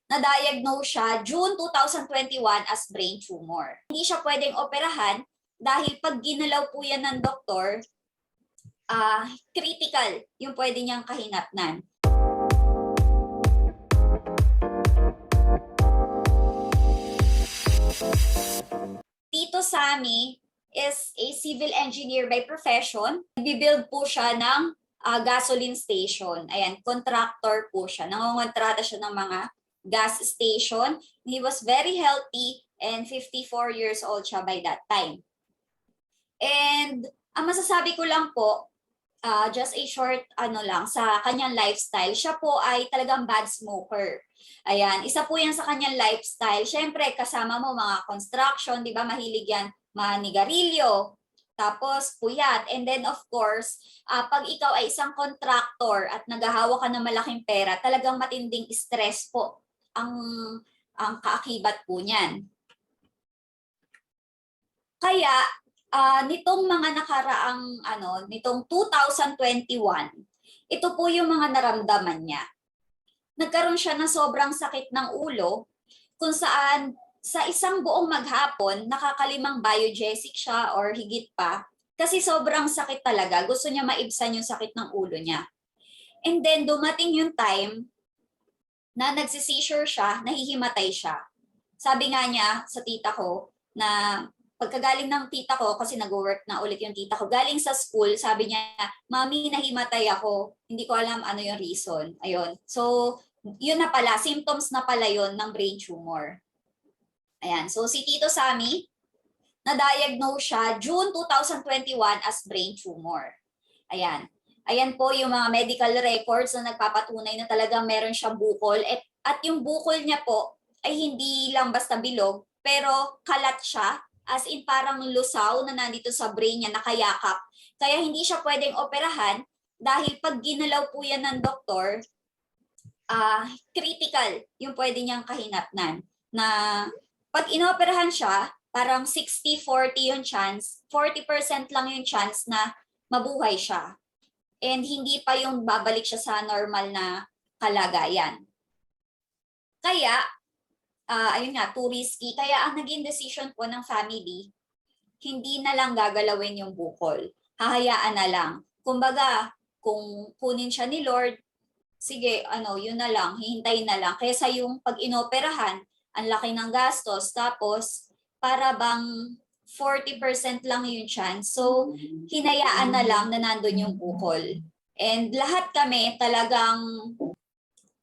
na-diagnose siya June 2021 as brain tumor. Hindi siya pwedeng operahan dahil pag ginalaw po yan ng doktor, critical yung pwede niyang kahinatnan. Tito Sammy is a civil engineer by profession. Nagbibuild po siya ng gasoline station. Ayan, contractor po siya. Nangongontrata siya ng mga gas station. He was very healthy and 54 years old siya by that time. And ang masasabi ko lang po, just a short lang sa kanyang lifestyle. Siya po ay talagang bad smoker. Ayan, isa po yan sa kanyang lifestyle. Siyempre, kasama mo mga construction, di ba? Mahilig yan manigarilyo, tapos puyat. And then of course, pag ikaw ay isang contractor at naghahawak ka ng malaking pera, talagang matinding stress po ang kaakibat po niyan. Kaya nitong mga nakaraang nitong 2021, ito po yung mga naramdaman niya. Nagkaroon siya ng sobrang sakit ng ulo kung saan sa isang buong maghapon nakakalimang biogesic siya or higit pa kasi sobrang sakit talaga. Gusto niya maibsan yung sakit ng ulo niya. And then dumating yung time na nagsi-seizure siya, nahihimatay siya. Sabi nga niya sa tita ko na pagkagaling ng tita ko, kasi nag-work na ulit yung tita ko, galing sa school, sabi niya, "Mami, nahimatay ako. Hindi ko alam ano yung reason." Ayun. So, yun na pala, symptoms na pala yun ng brain tumor. Ayan. So, si Tito Sammy, na-diagnose siya June 2021 as brain tumor. Ayan. Ayan po yung mga medical records na nagpapatunay na talagang meron siyang bukol. At yung bukol niya po ay hindi lang basta bilog, pero kalat siya. As in parang lusaw na nandito sa brain niya, nakayakap. Kaya hindi siya pwedeng operahan dahil pag ginalaw po yan ng doktor, critical yung pwede niyang kahinatnan. Na pag inoperahan siya, parang 60-40 yung chance, 40% lang yung chance na mabuhay siya. And hindi pa yung babalik siya sa normal na kalagayan. Kaya, ayun nga, too risky. Kaya ang naging decision po ng family, hindi na lang gagalawin yung bukol. Hahayaan na lang. Kumbaga, kung kunin siya ni Lord, sige, yun na lang, hihintayin na lang. Kaysa yung pag inoperahan, ang laki ng gastos, tapos para bang 40% lang yung chance. So, hinayaan na lang na nandun yung bukol. And lahat kami talagang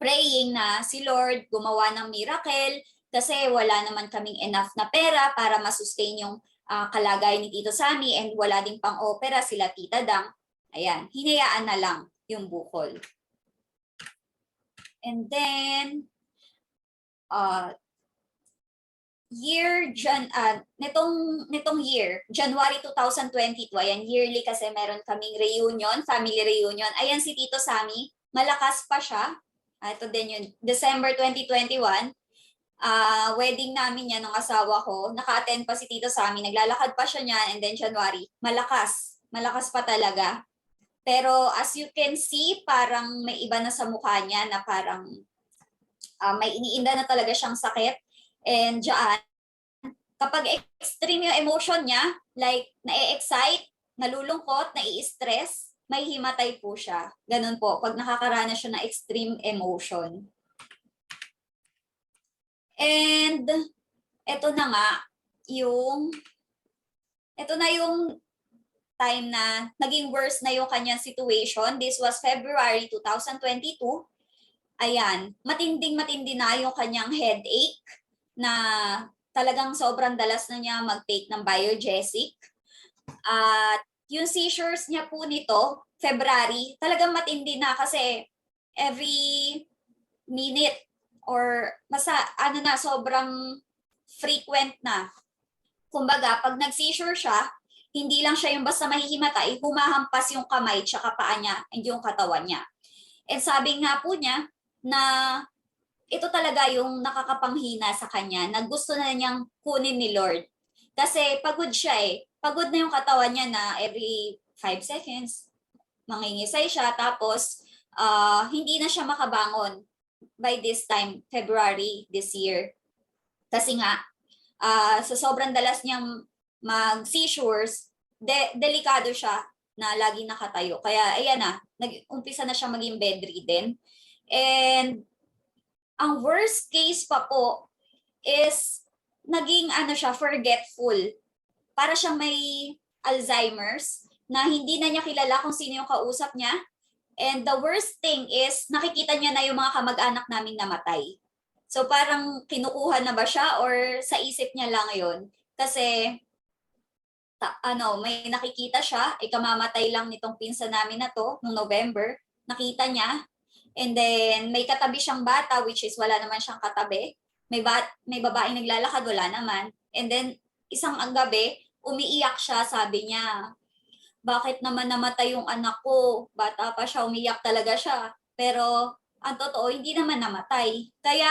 praying na si Lord gumawa ng miracle, kasi wala naman kaming enough na pera para masustain yung kalagayan ni Tito Sammy, and wala ding pang-opera sila Tita Dang. Ayan, hinayaan na lang yung bukol. And then, nitong year, January 2022, ayan, yearly kasi meron kaming reunion, family reunion. Ayan si Tito Sammy, malakas pa siya. Ito din yun, December 2021. Wedding namin yan ng asawa ko. Naka-attend pa si Tito Sammy. Naglalakad pa siya niyan. And then January, malakas. Malakas pa talaga. Pero as you can see, parang may iba na sa mukha niya na parang may iniinda na talaga siyang sakit. And diyan, kapag extreme yung emotion niya, like na-excite, nalulungkot, nai-stress, may himatay po siya. Ganun po, pag nakakaranas siya ng extreme emotion. And ito na yung time na naging worse na yung kanyang situation. This was February 2022. Ayan, matindi na yung kanyang headache na talagang sobrang dalas na niya mag-take ng biogesic. At yung seizures niya po nito, February, talagang matindi na kasi every minute or sobrang frequent na. Kumbaga, pag nag-seizure siya, hindi lang siya yung basta mahihimatay, humahampas yung kamay tsaka paa niya, hindi yung katawan niya. And sabi nga po niya na ito talaga yung nakakapanghina sa kanya, na gusto na niyang kunin ni Lord. Kasi pagod siya Pagod na yung katawan niya na every 5 seconds, mangingisay siya, tapos hindi na siya makabangon. by this time, February this year. Kasi nga, sa sobrang dalas niyang mag-seizures, delikado siya na lagi nakatayo. Kaya ayan na, nag-umpisa na siya maging bedridden. And ang worst case pa po is naging siya, forgetful. Para siyang may Alzheimer's na hindi na niya kilala kung sino yung kausap niya. And the worst thing is nakikita niya na yung mga kamag-anak naming namatay. So parang kinukuha na ba siya or sa isip niya lang yun? Kasi may nakikita siya, ikamamatay lang nitong pinsan namin na to noong November, nakita niya. And then may katabi siyang bata, which is wala naman siyang katabi. May babaeng naglalakad, wala naman. And then isang gabi, umiiyak siya, sabi niya, bakit naman namatay yung anak ko? Bata pa siya, umiyak talaga siya. Pero ang totoo, hindi naman namatay. Kaya,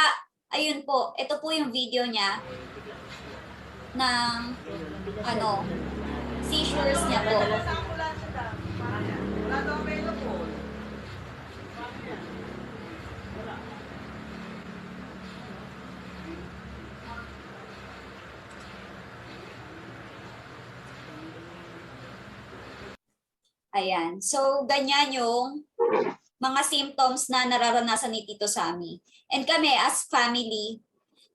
ayun po, ito po yung video niya ng seizures niya po. Ayan. So, ganyan yung mga symptoms na nararanasan ni Tito Sammy. And kami as family,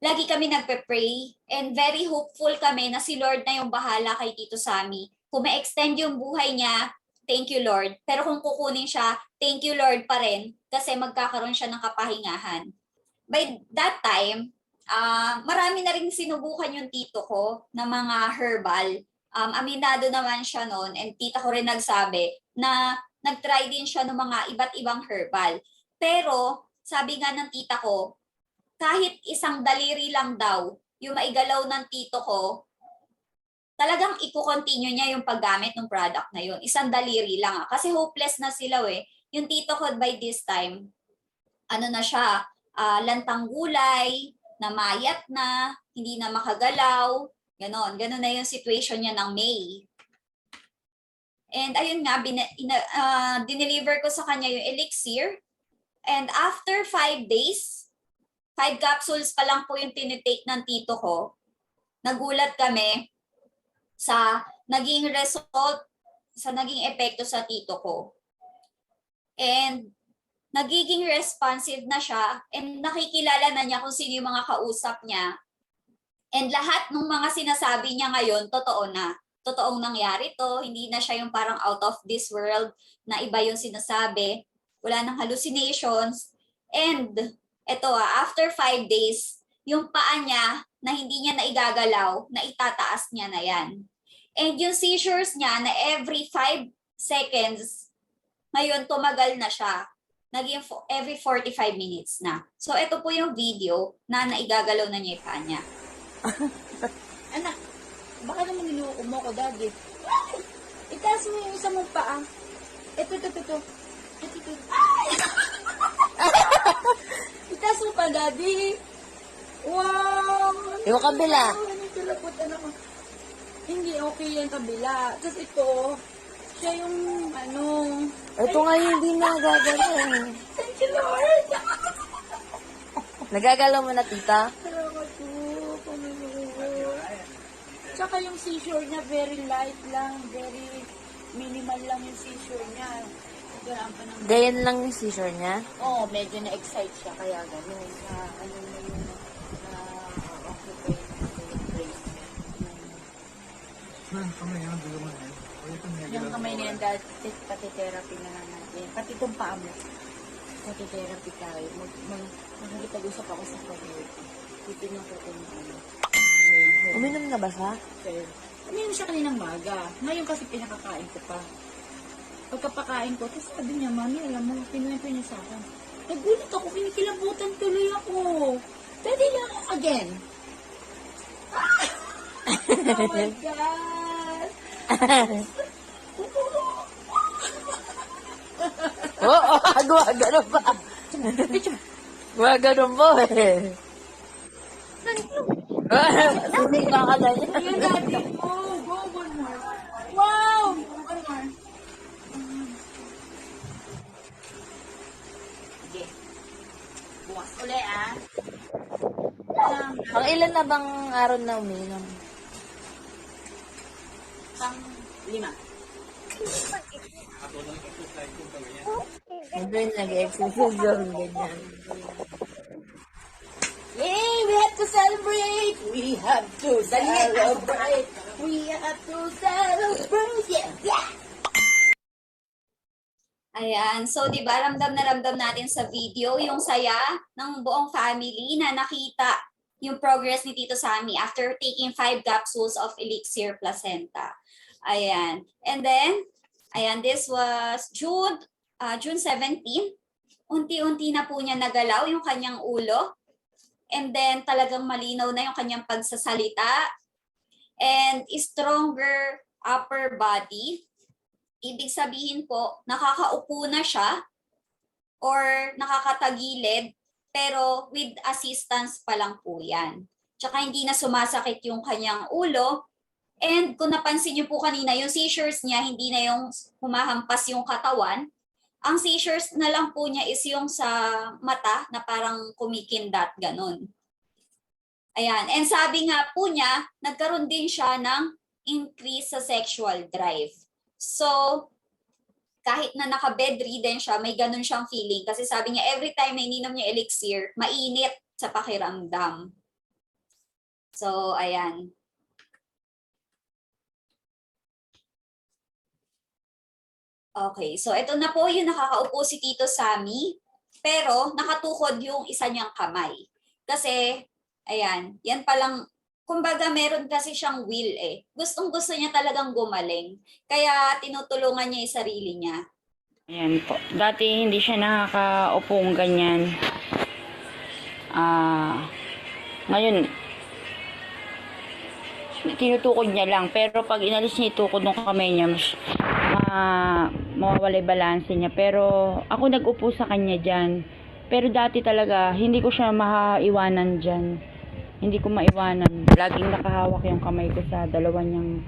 lagi kami nagpe-pray and very hopeful kami na si Lord na yung bahala kay Tito Sammy. Kung ma-extend yung buhay niya, thank you Lord. Pero kung kukunin siya, thank you Lord pa rin kasi magkakaroon siya ng kapahingahan. By that time, marami na rin sinubukan yung tito ko na mga herbal. Aminado naman siya noon and tita ko rin nagsabi na nag-try din siya ng mga iba't ibang herbal. Pero sabi nga ng tita ko, kahit isang daliri lang daw yung maigalaw ng tito ko, talagang i-continue niya yung paggamit ng product na yun. Isang daliri lang. Kasi hopeless na sila Yung tito ko by this time, na siya, lantang gulay, namayat na, hindi na makagalaw, ganon na yung situation niya ng May. And ayun nga, dineliver ko sa kanya yung elixir. And after 5 days, 5 capsules pa lang po yung tinitake ng tito ko, nagulat kami sa naging result, sa naging epekto sa tito ko. And nagiging responsive na siya and nakikilala na niya kung sino yung mga kausap niya. And lahat ng mga sinasabi niya ngayon, totoo na. Totoong nangyari to, hindi na siya yung parang out of this world na iba yung sinasabi. Wala nang hallucinations. And eto after 5 days, yung paa niya na hindi niya naigagalaw, na itataas niya na yan. And yung seizures niya na every 5 seconds, ngayon tumagal na siya. Naging every 45 minutes na. So, ito po yung video na naigagalaw na niya yung paa niya. Anak, baka naman niluko mo ako, Daddy. Itaas mo yung isa mong paa. Ito. Itaas mo pa, Daddy. Wow! Yung kabila. Hindi okay yung kabila. Tapos ito, siya yung Ito nga yung hindi nagagalaw. Thank you, Lord! Nagagalaw mo na, tita? Salamat po, Panginoon. Tsaka yung seizure niya, very light lang, very minimal lang yung seizure niya. Nagkaraan pa ng... Gayan lang yung seizure niya? Oo, medyo na-excite siya, kaya gano'n. Na yung occupy yung brain niya. Yung kamay niya, pati therapy na lang natin. Pati itong paa mo. Pati therapy tayo. Magkikipag-usap ako sa community. Titignan ko kung Uminom na ba siya? Uminom siya kaninang maga. Ngayon kasi pinakakain ko pa. Pagkapakain ko, tapos sabi niya, Mami, alam mo, pinuwento niya sa akin. Nagulat ako, kinikilabutan tuloy ako. Pwede lang again. Oh my God! Oo, gumagano ba? Gumagano mo eh. Hindi ka ka na niya. Ayan, Daddy. Go, one more. Wow! One more. Sige. Bukas. Uli ah. Ang ilan na bang araw na uminom? Pang 5. Hindi, nag-exercise yung ganyan. Yay! We have to celebrate! We have to celebrate! We have to celebrate! Yeah! Yeah! Ayan. So, di ba, ramdam na ramdam natin sa video yung saya ng buong family na nakita yung progress ni Tito Sammy after taking 5 capsules of Elixir Placenta. Ayan. And then, ayan, this was June 17. Unti-unti na po niya nagalaw yung kanyang ulo. And then, talagang malinaw na yung kanyang pagsasalita. And stronger upper body. Ibig sabihin po, nakakaupo na siya or nakakatagilid, pero with assistance pa lang po yan. Tsaka hindi na sumasakit yung kanyang ulo. And kung napansin niyo po kanina, yung seizures niya, hindi na yung humahampas yung katawan. Ang seizures na lang po niya is yung sa mata na parang kumikindat, ganun. Ayan. And sabi nga po niya, nagkaroon din siya ng increase sa sexual drive. So, kahit na naka-bedridden siya, may ganun siyang feeling. Kasi sabi niya, every time na ininom niya elixir, mainit sa pakiramdam. So, ayan. Okay, so ito na po yung nakakaupo si Tito Sammy, pero nakatukod yung isa niyang kamay. Kasi, ayan, yan palang, kumbaga meron kasi siyang will eh. Gustong-gusto niya talagang gumaling. Kaya tinutulungan niya yung sarili niya. Ayan po. Dati hindi siya nakakaupong ganyan. Ngayon, tinutukod niya lang. Pero pag inalis niya itukod ng kamay niya, mawawala yung balanse niya. Pero ako nag-upo sa kanya dyan. Pero dati talaga, hindi ko siya maiwanan dyan. Hindi ko maiwanan. Laging nakahawak yung kamay ko sa dalawa niyang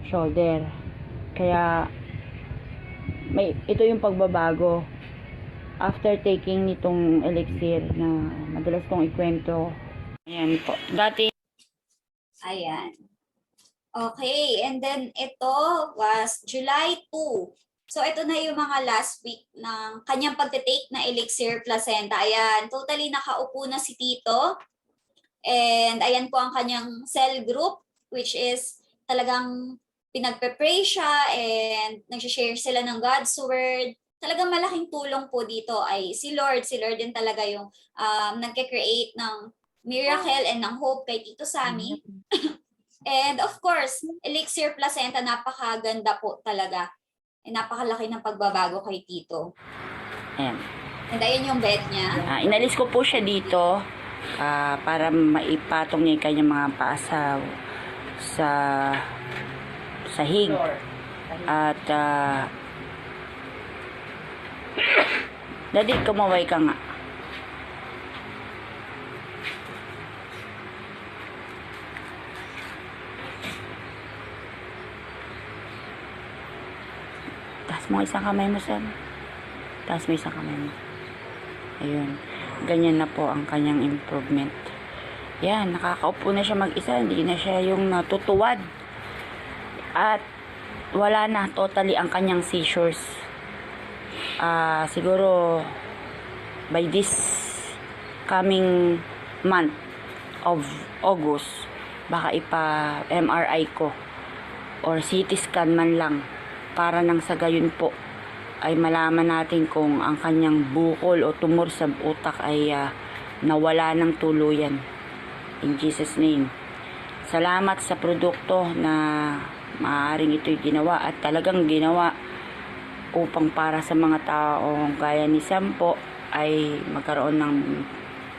shoulder. Kaya, ito yung pagbabago. After taking nitong elixir na madalas kong ikwento. Ayan po. Dati, Ayan. Okay, and then ito was July 2. So ito na yung mga last week ng kanyang pagte-take na Elixir Placenta. Ayan, totally nakaupo na si Tito. And ayan po ang kanyang cell group, which is talagang pinagpe-pray siya and nag-share sila ng God's Word. Talagang malaking tulong po dito ay si Lord. Si Lord din talaga yung nagke-create ng miracle and ng hope kay Tito Sammy. And of course, Elixir Placenta, napakaganda po talaga. Napakalaki ng pagbabago kay Tito. ayan. And ayun yung bed niya. Inalis ko po siya dito para maipatong niya yung kanyang mga paa sa sahig. At Daddy, kumaway ka nga. Taas mo isang kamay mo, Sam. Taas mo isang kamay mo. Ayun. Ganyan na po ang kanyang improvement. Yan, nakakaupo na siya mag-isa. Hindi na siya yung natutuwad. At wala na totally ang kanyang seizures. Siguro by this coming month of August, baka ipa-MRI ko or CT scan man lang para nang sa gayon po ay malaman natin kung ang kanyang bukol o tumor sa utak ay nawala ng tuluyan. In Jesus name. Salamat sa produkto na maaaring ito'y ginawa at talagang ginawa upang para sa mga taong gaya ni Sam po ay magkaroon ng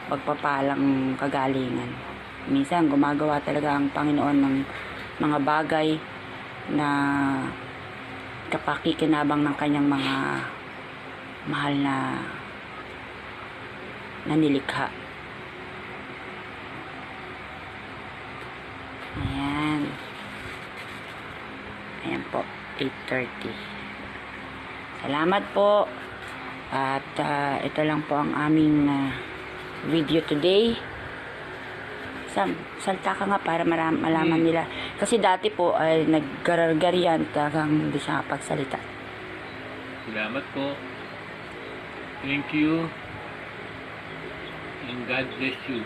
pagpapalang kagalingan. Minsan gumagawa talaga ang Panginoon ng mga bagay na kapakikinabang ng kanyang mga mahal na nilikha. Ayan. Ayan po, 8:30. Salamat po. At ito lang po ang aming video today. Sam, salta ka nga para malaman nila. Kasi dati po ay naggarargar yan, talagang hindi siya kapagsalita. Salamat po. Thank you. And God bless you.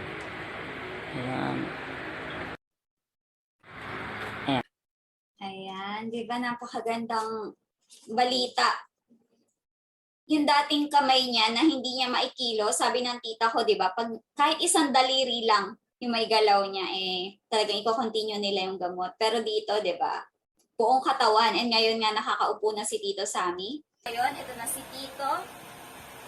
Ayan. Ayan, di ba napakagandang balita. Yung dating kamay niya na hindi niya maikilo, sabi ng tita ko, di ba, pag kahit isang daliri lang yung may galaw niya, talagang i-continue nila yung gamot. Pero dito, di ba, buong katawan. And ngayon nga nakakaupo na si Tito Sammy. Ngayon, ito na si Tito.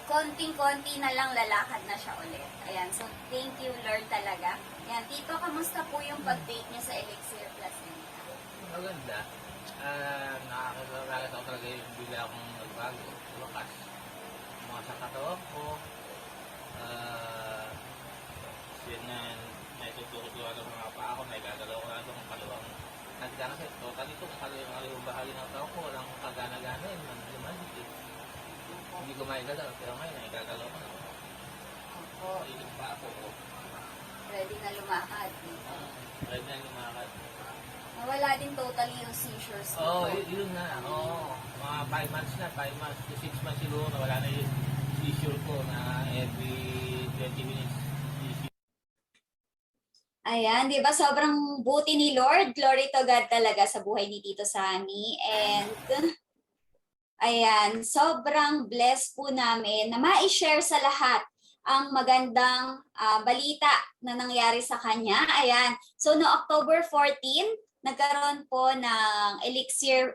Konting-konti na lang lalakad na siya ulit. Ayan, so thank you Lord talaga. Ayan, Tito, kamusta po yung pag-date niya sa Elixir Placenta? Maganda. Nakakasalamat ako talaga yung bigla akong nagbago. Lumakas. Mga sa katawan ko. Kasi naitutukot ko ang mga paa ko. Naigagalaw ko na itong kalawang. Nagkana kasi total ito. Kalawang bahagi ng tao ko. Walang kagana-gana yun. Lumalit eh. Hindi ko maigalaw. Pero ngayon, naigagalaw ko na. Opo, Ilig pa ako. ready na lumakad. Pwede na lumakad. Nawala din totally yung seizures mo. Oo, yun na. Oo, mga 5 months na, 5 months to 6 months siguro nawala na yung seizure ko na every 20 minutes. Ayan, di ba sobrang buti ni Lord. Glory to God talaga sa buhay ni Tito Sammy. And ayan, sobrang blessed po namin na ma-share sa lahat ang magandang balita na nangyari sa kanya. Ayan, so no October 14, nagkaroon po ng Elixir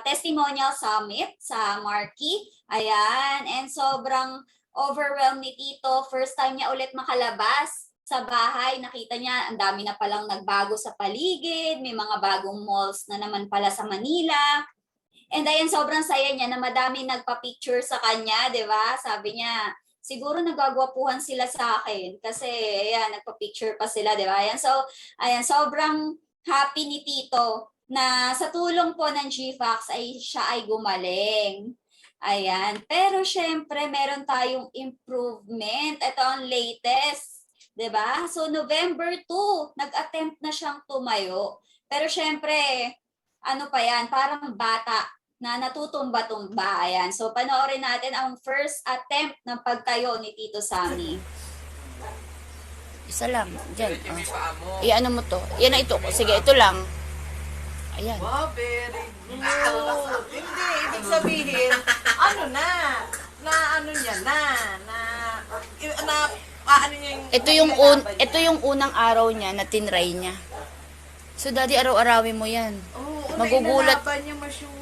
Testimonial Summit sa Marquee. Ayan, and sobrang overwhelmed ni Tito. First time niya ulit makalabas sa bahay. Nakita niya, ang dami na palang nagbago sa paligid. May mga bagong malls na naman pala sa Manila. And ayan, sobrang saya niya na madami nagpa-picture sa kanya, di ba? Sabi niya, siguro nagagwapuhan sila sa akin kasi ayan, nagpa-picture pa sila, di ba? Ayan, so, ayan, sobrang happy ni Tito na sa tulong po ng GFAX ay siya ay gumaling. Ayan. Pero syempre, meron tayong improvement. Ito ang latest. 'Di ba? So November 2, nag-attempt na siyang tumayo. Pero syempre, ano pa yan, parang bata na natutumba-tumba. Ayan. So panoorin natin ang first attempt ng pagtayo ni Tito Sammy. Isa lang. Diyan. I-ano mo to. Yan na ito. Sige, ito lang. Ayan. Wow, very good. Hindi, ibig sabihin, ano na ano niya ano niya yung... Ito yung unang araw niya na tinry niya. So, daddy, araw-arawin mo yan. Oo, Magugulat. nailalaban niya masyong...